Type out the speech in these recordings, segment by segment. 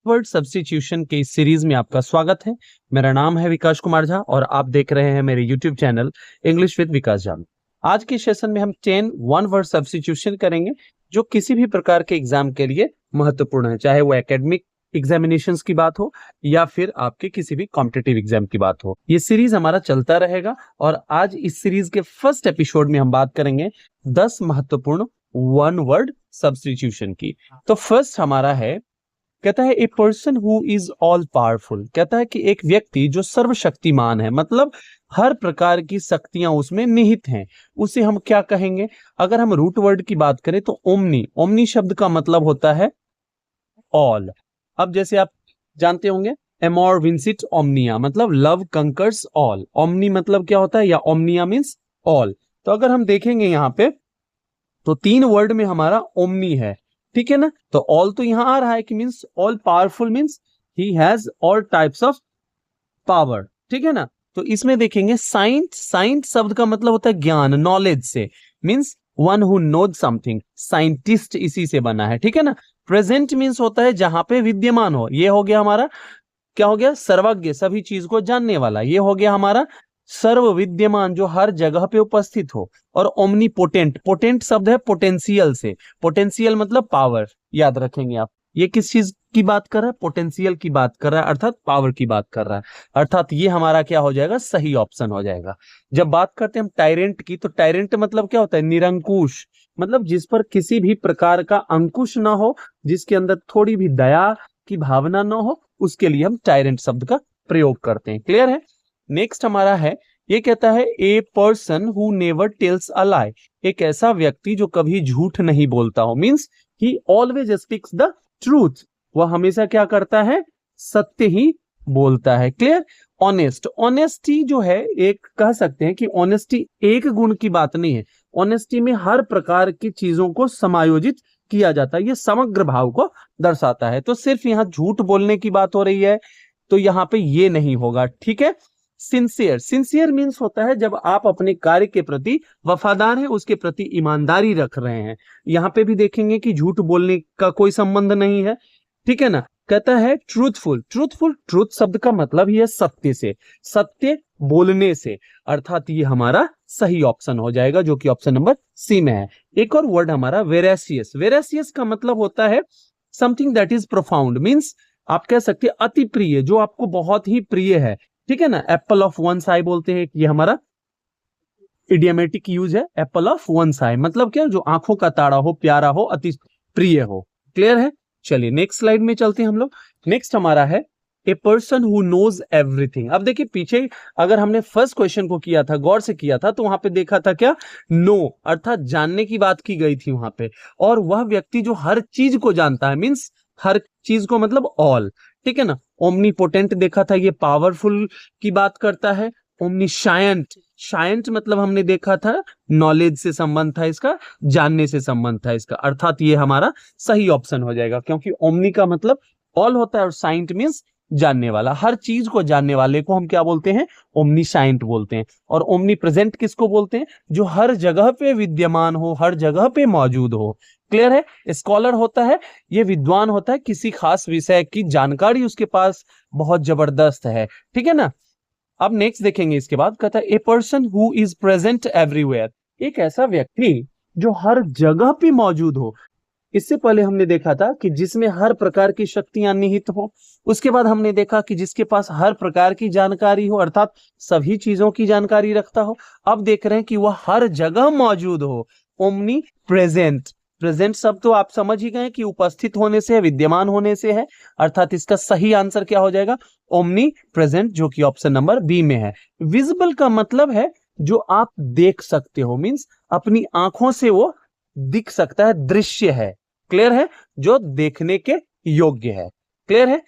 Word substitution के इस series में आपका स्वागत है। मेरा नाम है विकास कुमार झा और आप देख रहे हैं मेरे यूट्यूब चैनल इंग्लिश विद विकास झा। आज के सेशन में हम 10 वन वर्ड सब्स्टिट्यूशन करेंगे जो किसी भी प्रकार के एग्जाम के लिए महत्वपूर्ण है, चाहे वो एकेडमिक एग्जामिनेशंस की बात हो या फिर आपके किसी भी कॉम्पिटिटिव एग्जाम की बात हो। ये सीरीज हमारा चलता रहेगा और आज इस सीरीज के फर्स्ट एपिसोड में हम बात करेंगे 10 महत्वपूर्ण वन वर्ड सब्स्टिट्यूशन की। तो फर्स्ट हमारा है, कहता है a person who is all powerful. कहता है कि एक व्यक्ति जो सर्वशक्तिमान है, मतलब हर प्रकार की शक्तियां उसमें निहित हैं, उसे हम क्या कहेंगे? अगर हम रूट वर्ड की बात करें तो ओमनी। ओमनी शब्द का मतलब होता है ऑल। अब जैसे आप जानते होंगे एमोर विंसिट ओमनिया, मतलब लव कंकर्स ऑल। ओमनी मतलब क्या होता है, या ओमनिया मीन्स ऑल। तो अगर हम देखेंगे यहां पे तो 3 वर्ड में हमारा ओमनी है, ठीक है ना। तो ऑल तो यहां आ रहा है कि means all powerful, means he has all types of power, ठीक है ना। तो इसमें देखेंगे साइंट। साइंट शब्द का मतलब होता है ज्ञान, नॉलेज से, means one who knows something. Scientist इसी से बना है, ठीक है ना। प्रेजेंट मीन्स होता है जहां पे विद्यमान हो। ये हो गया हमारा, क्या हो गया? सर्वज्ञ, सभी चीज को जानने वाला। ये हो गया हमारा सर्व विद्यमान, जो हर जगह पे उपस्थित हो। और ओमनीपोटेंट, पोटेंट शब्द है पोटेंशियल से। पोटेंशियल मतलब पावर, याद रखेंगे आप। ये किस चीज की बात कर रहा है? पोटेंशियल की बात कर रहा है, अर्थात पावर की बात कर रहा है। अर्थात ये हमारा क्या हो जाएगा? सही ऑप्शन हो जाएगा। जब बात करते हैं हम टायरेंट की, तो टायरेंट मतलब क्या होता है? निरंकुश, मतलब जिस पर किसी भी प्रकार का अंकुश ना हो, जिसके अंदर थोड़ी भी दया की भावना ना हो, उसके लिए हम टायरेंट शब्द का प्रयोग करते हैं। क्लियर है। नेक्स्ट हमारा है, ये कहता है a person who never tells a lie. एक ऐसा व्यक्ति जो कभी झूठ नहीं बोलता हो, means he always speaks the truth. वह हमेशा क्या करता है? सत्य ही बोलता है। क्लियर। ऑनेस्ट, ऑनेस्टी जो है, एक कह सकते हैं कि ऑनेस्टी एक गुण की बात नहीं है। ऑनेस्टी में हर प्रकार की चीजों को समायोजित किया जाता है, ये समग्र भाव को दर्शाता है। तो सिर्फ यहां झूठ बोलने की बात हो रही है तो यहां पे ये नहीं होगा, ठीक है। सिंसियर, सिंसियर मीन्स होता है जब आप अपने कार्य के प्रति वफादार हैं, उसके प्रति ईमानदारी रख रहे हैं। यहां पे भी देखेंगे कि झूठ बोलने का कोई संबंध नहीं है, ठीक है ना। कहता है ट्रूथफुल। ट्रूथफुल, ट्रूथ शब्द का मतलब ही है सत्य से, सत्य बोलने से। अर्थात ये हमारा सही ऑप्शन हो जाएगा, जो कि ऑप्शन नंबर सी में है। एक और वर्ड हमारा वेरासियस। वेरासियस का मतलब होता है something that is profound, means आप कह सकते हैं अति प्रिय, जो आपको बहुत ही प्रिय है, ठीक है ना। एप्पल ऑफ वन साई बोलते हैं, ये हमारा इडियमेटिक यूज है। एप्पल ऑफ वन साई मतलब क्या? जो आंखों का तारा हो, प्यारा हो, अति प्रिय हो। क्लियर है। चलिए नेक्स्ट स्लाइड में चलते हैं हम लोग। नेक्स्ट हमारा है a person who knows everything. अब देखिए पीछे अगर हमने फर्स्ट क्वेश्चन को किया था, गौर से किया था, तो वहां पे देखा था क्या? नो, अर्थात जानने की बात की गई थी वहां पे। और वह व्यक्ति जो हर चीज को जानता है, मीन्स हर चीज को मतलब ऑल, ठीक है ना। ओमनीपोटेंट देखा था, ये पावरफुल की बात करता है। ओमनीशायंट, शायंट मतलब हमने देखा था नॉलेज से संबंध था इसका, जानने से संबंध था इसका। अर्थात ये हमारा सही ऑप्शन हो जाएगा, क्योंकि ओमनी का मतलब ऑल होता है और साइंट मीन्स जानने वाला। हर चीज को जानने वाले को हम क्या बोलते हैं? ओमनीशायंट बोलते हैं। और ओमनी प्रेजेंट किसको बोलते हैं? जो हर जगह पे विद्यमान हो, हर जगह पे मौजूद हो। क्लियर है। स्कॉलर होता है, ये विद्वान होता है, किसी खास विषय की जानकारी उसके पास बहुत जबरदस्त है, ठीक है ना। अब नेक्स्ट देखेंगे इसके बाद, कहता है a person who is present everywhere. एक ऐसा व्यक्ति जो हर जगह पे मौजूद हो। इससे पहले हमने देखा था कि जिसमें हर प्रकार की शक्तियां निहित हो। उसके बाद हमने देखा कि जिसके पास हर प्रकार की जानकारी हो, अर्थात सभी चीजों की जानकारी रखता हो। अब देख रहे हैं कि वह हर जगह मौजूद हो, ओमनी प्रेजेंट। प्रेजेंट शब्द तो आप समझ ही गए कि उपस्थित होने से है, विद्यमान होने से है। अर्थात इसका सही आंसर क्या हो जाएगा? ओमनी प्रेजेंट, जो कि ऑप्शन नंबर बी में है। विजिबल का मतलब है जो आप देख सकते हो, मीन्स अपनी आंखों से वो दिख सकता है, दृश्य है। क्लियर है। जो देखने के योग्य है। क्लियर है।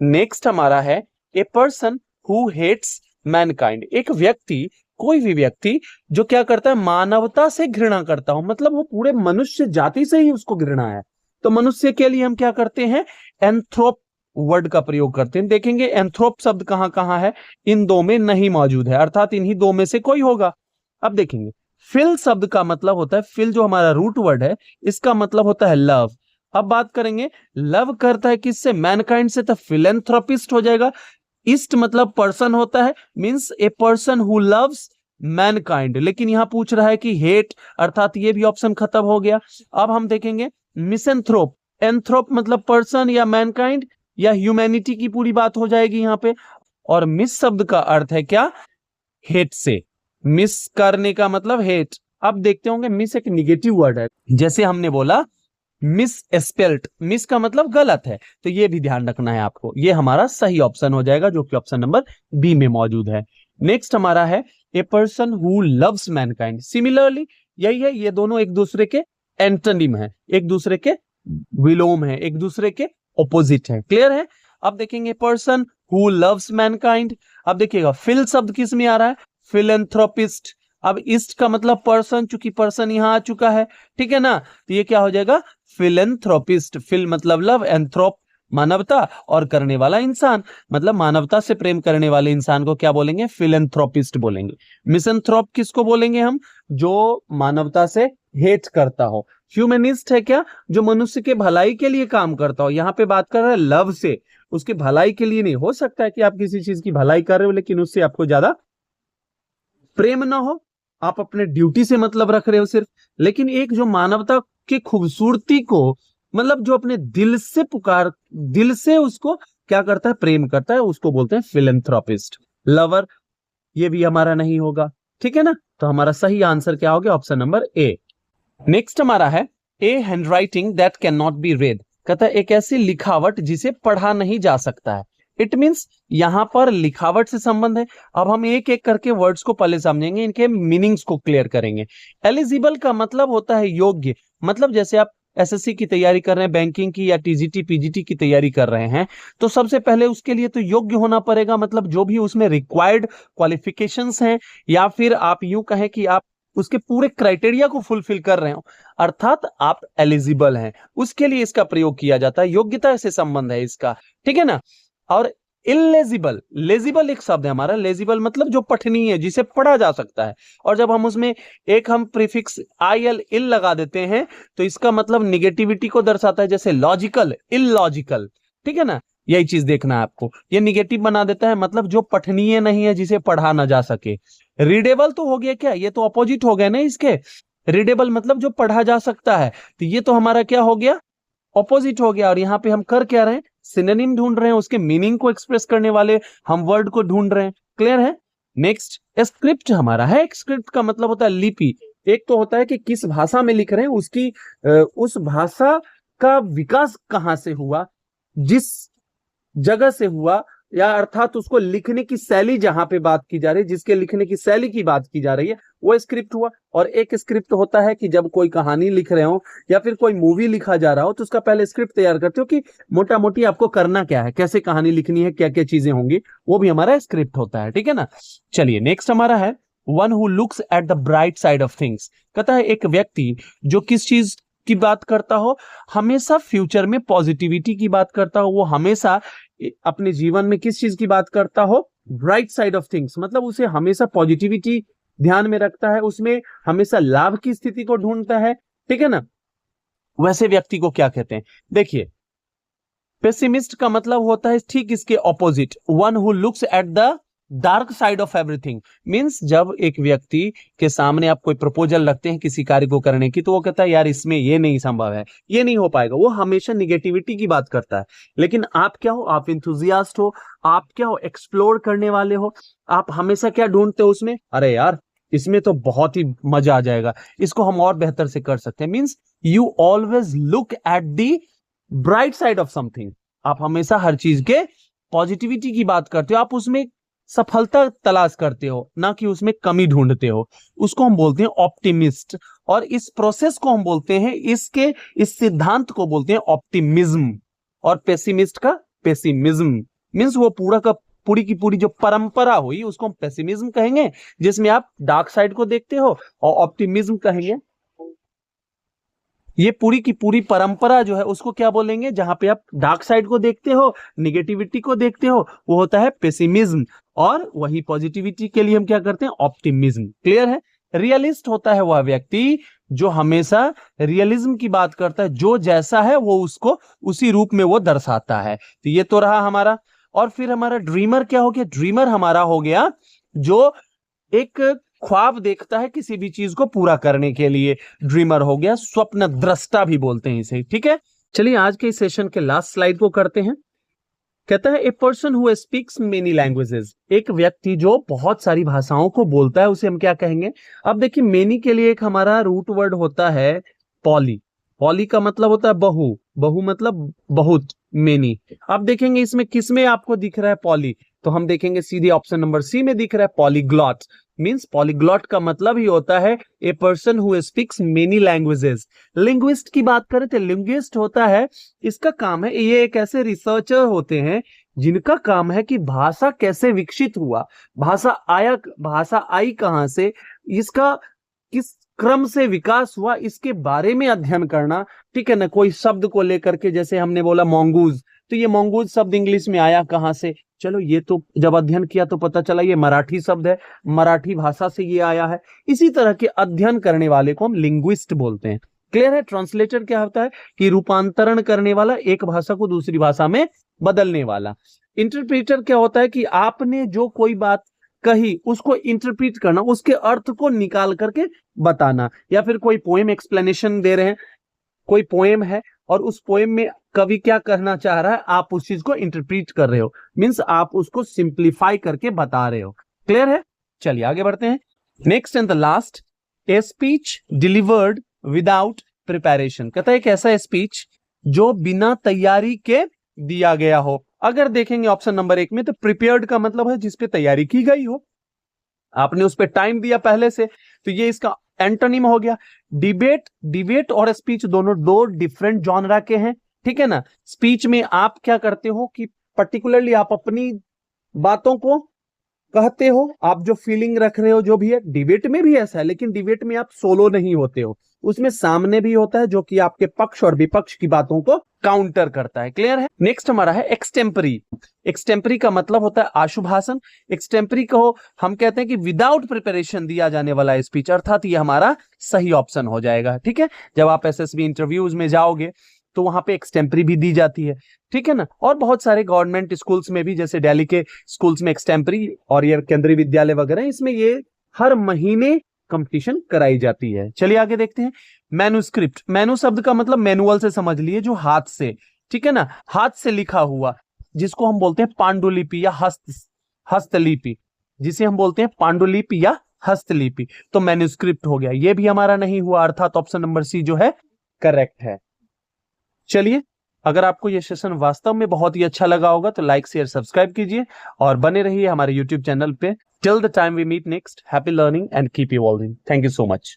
नेक्स्ट हमारा है a person who hates mankind. एक व्यक्ति, कोई भी व्यक्ति जो क्या करता है? मानवता से घृणा करता हो, मतलब वो पूरे मनुष्य जाति से ही उसको घृणा है। तो मनुष्य के लिए हम क्या करते हैं? एंथ्रोप वर्ड का प्रयोग करते हैं। देखेंगे एंथ्रोप शब्द कहां कहां है? इन दो में नहीं मौजूद है, अर्थात इन्हीं दो में से कोई होगा। अब देखेंगे फिल शब्द का मतलब होता है, फिल जो हमारा रूट वर्ड है, इसका मतलब होता है लव। अब बात करेंगे लव करता है किससे, मैनकाइंड से, तो फिलेंथ्रोपिस्ट हो जाएगा। इस्ट मतलब पर्सन होता है, means A person who loves Mankind, लेकिन यहां पूछ रहा है कि हेट, अर्थात ये भी ऑप्शन खत्म हो गया। अब हम देखेंगे मिसेंथ्रोप, एंथ्रोप मतलब पर्सन या मैनकाइंड या ह्यूमैनिटी की पूरी बात हो जाएगी यहां पे। और मिस शब्द का अर्थ है क्या, हेट से, मिस करने का मतलब हेट। अब देखते होंगे मिस एक निगेटिव वर्ड है, जैसे हमने बोला मिस स्पेल्ट, मिस का मतलब गलत है, तो ये भी ध्यान रखना है आपको। ये हमारा सही ऑप्शन हो जाएगा जो कि ऑप्शन नंबर बी में मौजूद है। नेक्स्ट हमारा है a person who loves Mankind. Similarly यही है, ये दोनों एक दूसरे के एंटोनिम है, एक दूसरे के विलोम है, एक दूसरे के ऑपोजिट है। क्लियर है। अब देखेंगे पर्सन हु लव्स मैनकाइंड। अब देखिएगा फिल शब्द किस में आ रहा है, फिलेंथ्रोपिस्ट। अब इस्ट का मतलब पर्सन, चूंकि पर्सन यहां आ चुका है, ठीक है ना, तो ये क्या हो जाएगा, फिलेंथ्रोपिस्ट। फिल मतलब लव, एंथ्रोप मानवता, और करने वाला इंसान, मतलब मानवता से प्रेम करने वाले इंसान को क्या बोलेंगे, फिलेंथ्रोपिस्ट बोलेंगे। मिसेंथ्रोप किसको बोलेंगे हम, जो मानवता से हेट करता हो। ह्यूमनिस्ट है क्या, जो मनुष्य के भलाई के लिए काम करता हो। यहां पे बात कर रहे हैं लव से, उसके भलाई के लिए नहीं। हो सकता है कि आप किसी चीज की भलाई कर रहे हो लेकिन उससे आपको ज्यादा प्रेम ना हो, आप अपने ड्यूटी से मतलब रख रहे हो सिर्फ, लेकिन एक जो मानवता की खूबसूरती को, मतलब जो अपने दिल से दिल से उसको क्या करता है, प्रेम करता है, उसको बोलते हैं फिलेंथ्रोपिस्ट। लवर ये भी हमारा नहीं होगा, ठीक है ना, तो हमारा सही आंसर क्या हो गया, ऑप्शन नंबर ए। नेक्स्ट हमारा है a handwriting that can not be read. कहता है एक ऐसी लिखावट जिसे पढ़ा नहीं जा सकता है। इट मींस यहां पर लिखावट से संबंध है। अब हम एक एक करके वर्ड्स को पहले समझेंगे, इनके मीनिंग्स को क्लियर करेंगे। एलिजिबल का मतलब होता है योग्य, मतलब जैसे आप एसएससी की तैयारी कर रहे हैं, बैंकिंग की या टीजीटी पीजीटी की तैयारी कर रहे हैं, तो सबसे पहले उसके लिए तो योग्य होना पड़ेगा, मतलब जो भी उसमें रिक्वायर्ड क्वालिफिकेशंस हैं, या फिर आप यूं कहें कि आप उसके पूरे क्राइटेरिया को फुलफिल कर रहे हो, अर्थात आप एलिजिबल हैं, उसके लिए इसका प्रयोग किया जाता है। योग्यता से संबंध है इसका, ठीक है ना। और इलेजिबल, लेजिबल एक शब्द है हमारा, लेजिबल मतलब जो पठनीय है, जिसे पढ़ा जा सकता है। और जब हम उसमें एक हम प्रीफिक्स आईएल इल लगा देते हैं तो इसका मतलब निगेटिविटी को दर्शाता है, जैसे लॉजिकल, इलॉजिकल, ठीक है ना। यही चीज देखना है आपको, ये निगेटिव बना देता है, मतलब जो पठनीय नहीं है, जिसे पढ़ा ना जा सके। रीडेबल तो हो गया क्या, ये तो अपोजिट हो गया ना इसके। रीडेबल मतलब जो पढ़ा जा सकता है, तो ये तो हमारा क्या हो गया, ऑपोजिट हो गया। और यहां पे हम कर क्या रहे हैं, सिनोनिम ढूंढ रहे हैं, उसके मीनिंग को एक्सप्रेस करने वाले हम वर्ड को ढूंढ रहे हैं। क्लियर है। नेक्स्ट स्क्रिप्ट हमारा है। स्क्रिप्ट का मतलब होता है लिपि। एक तो होता है कि किस भाषा में लिख रहे हैं, उसकी उस भाषा का विकास कहां से हुआ, जिस जगह से हुआ, या अर्थात उसको लिखने की शैली जहां पे बात की जा रही है, जिसके लिखने की शैली की बात की जा रही है, वो स्क्रिप्ट हुआ। और एक स्क्रिप्ट होता है कि जब कोई कहानी लिख रहे हो या फिर कोई मूवी लिखा जा रहा हो, तो उसका पहले स्क्रिप्ट तैयार करते हो कि मोटा मोटी आपको करना क्या है, कैसे कहानी लिखनी है, क्या क्या चीजें होंगी, वो भी हमारा स्क्रिप्ट होता है, ठीक है ना। चलिए नेक्स्ट हमारा है one who looks at the bright side of things. कहता है एक व्यक्ति जो किस चीज की बात करता हो, हमेशा फ्यूचर में पॉजिटिविटी की बात करता हो, वो हमेशा अपने जीवन में किस चीज की बात करता हो, ब्राइट साइड ऑफ थिंग्स, मतलब उसे हमेशा पॉजिटिविटी ध्यान में रखता है, उसमें हमेशा लाभ की स्थिति को ढूंढता है, ठीक है ना। वैसे व्यक्ति को क्या कहते हैं, देखिए पेसिमिस्ट का मतलब होता है ठीक इसके opposite, one who looks at the dark side of everything. Means जब एक व्यक्ति के सामने आप कोई प्रपोजल रखते हैं किसी कार्य को करने की, तो वो कहता है यार इसमें ये नहीं संभव है, ये नहीं हो पाएगा, वो हमेशा निगेटिविटी की बात करता है। लेकिन आप क्या हो, आप इंथुजियास्ट हो, आप क्या हो, एक्सप्लोर करने वाले हो, आप हमेशा क्या ढूंढते हो उसमें, अरे यार इसमें तो बहुत ही मजा आ जाएगा, इसको हम और बेहतर से कर सकते हैं। Means you always look at the bright side of something, आप हमेशा हर चीज के पॉजिटिविटी की बात करते हो, आप उसमें सफलता तलाश करते हो, ना कि उसमें कमी ढूंढते हो। उसको हम बोलते हैं ऑप्टिमिस्ट, और इस प्रोसेस को हम बोलते हैं, इस सिद्धांत को बोलते हैं ऑप्टिमिज्म। और पेसिमिस्ट का पेसिमिज्म, मींस वो पूरी की पूरी जो परंपरा हुई उसको हम पेसिमिज्म कहेंगे, जिसमें आप डार्क साइड को देखते हो, और ऑप्टिमिज्म कहेंगे ये पूरी की पूरी परंपरा जो है उसको क्या बोलेंगे, जहां पे आप डार्क साइड को देखते हो, निगेटिविटी को देखते हो, वो होता है पेसिमिज्म। और वही पॉजिटिविटी के लिए हम क्या करते हैं, ऑप्टिमिज्म। क्लियर है। रियलिस्ट होता है वह व्यक्ति जो हमेशा रियलिज्म की बात करता है, जो जैसा है वो उसको उसी रूप में वो दर्शाता है। तो ये तो रहा हमारा। और फिर हमारा ड्रीमर क्या हो गया? ड्रीमर हमारा हो गया जो एक ख्वाब देखता है किसी भी चीज को पूरा करने के लिए, ड्रीमर हो गया। स्वप्न दृष्टा भी बोलते हैं इसे, ठीक है। चलिए आज के इस सेशन के लास्ट स्लाइड को करते हैं। कहता है a person who speaks many languages, एक व्यक्ति जो बहुत सारी भाषाओं को बोलता है उसे हम क्या कहेंगे? अब देखिए मेनी के लिए एक हमारा रूट वर्ड होता है पॉली। पॉली का मतलब होता है बहु, बहु मतलब बहुत, मेनी। अब देखेंगे इसमें किस में आपको दिख रहा है पॉली, तो हम देखेंगे सीधे ऑप्शन नंबर सी में दिख रहा है पॉलीग्लॉट। मींस पॉलीग्लॉट का मतलब ही होता है a person who speaks many languages. Linguist की बात करें तो लिंग्विस्ट होता है, इसका काम है, ये एक ऐसे रिसर्चर होते हैं जिनका काम है कि भाषा कैसे विकसित हुआ, भाषा आई कहां से, इसका किस क्रम से विकास हुआ, इसके बारे में अध्ययन करना। ठीक है ना। कोई शब्द को लेकर के, जैसे हमने बोला मोंगूज, तो ये मोंगूज शब्द इंग्लिश में आया कहां से? चलो ये तो जब अध्ययन किया तो पता चला ये मराठी शब्द है, मराठी भाषा से ये आया है। इसी तरह के अध्ययन करने वाले को हम लिंग्विस्ट बोलते हैं। क्लियर है। ट्रांसलेटर क्या होता है कि रूपांतरण करने वाला, एक भाषा को दूसरी भाषा में बदलने वाला। इंटरप्रेटर क्या होता है कि आपने जो कोई बात कही उसको इंटरप्रेट करना, उसके अर्थ को निकाल करके बताना। या फिर कोई पोएम एक्सप्लेनेशन दे रहे हैं, कोई पोएम है और उस पोएम में कवि क्या कहना चाह रहा है, आप उस चीज को इंटरप्रेट कर रहे हो, मींस आप उसको सिंप्लीफाई करके बता रहे हो। क्लियर है। चलिए आगे बढ़ते हैं। Next and the last, a speech delivered without preparation. कहता है एक ऐसा स्पीच जो बिना तैयारी के दिया गया हो। अगर देखेंगे ऑप्शन नंबर 1 में, तो प्रिपेयर्ड का मतलब है जिसपे तैयारी की गई हो, आपने उस पर टाइम दिया पहले से, तो ये इसका एंटोनिम हो गया। डिबेट और स्पीच दोनों दो डिफरेंट जॉनरा के हैं। ठीक है ना। स्पीच में आप क्या करते हो कि पर्टिकुलरली आप अपनी बातों को कहते हो, आप जो फीलिंग रख रहे हो जो भी है। डिबेट में भी ऐसा है, लेकिन डिबेट में आप सोलो नहीं होते हो, उसमें सामने भी होता है जो कि आपके पक्ष और विपक्ष की बातों को काउंटर करता है। क्लियर है। नेक्स्ट हमारा है एक्सटेम्परी। एक्सटेम्परी का मतलब होता है आशुभाषण। एक्सटेम्परी को हम कहते हैं कि विदाउट प्रिपरेशन दिया जाने वाला स्पीच, अर्थात ये हमारा सही ऑप्शन हो जाएगा। ठीक है। जब आप एसएसबी इंटरव्यूज में जाओगे तो वहां पे एक्सटेम्परी भी दी जाती है। ठीक है ना। और बहुत सारे गवर्नमेंट स्कूल्स में भी, जैसे दिल्ली के स्कूल्स में एक्सटेम्परी और ये केंद्रीय विद्यालय वगैरह, इसमें ये हर महीने कंपटीशन कराई जाती है। चलिए आगे देखते हैं। मैन्युस्क्रिप्ट, मैनु शब्द का मतलब मैनुअल से समझ लिए, जो हाथ से, ठीक है ना, हाथ से लिखा हुआ, जिसको हम बोलते हैं पांडुलिपि या हस्तलिपि, जिसे हम बोलते हैं पांडुलिपि या हस्तलिपि। तो मैन्युस्क्रिप्ट हो गया, ये भी हमारा नहीं हुआ, अर्थात ऑप्शन नंबर सी जो है करेक्ट है। चलिए, अगर आपको यह सेशन वास्तव में बहुत ही अच्छा लगा होगा तो लाइक शेयर सब्सक्राइब कीजिए और बने रहिए हमारे यूट्यूब चैनल पे। Till the time we meet next, happy learning and keep evolving. Thank you so much.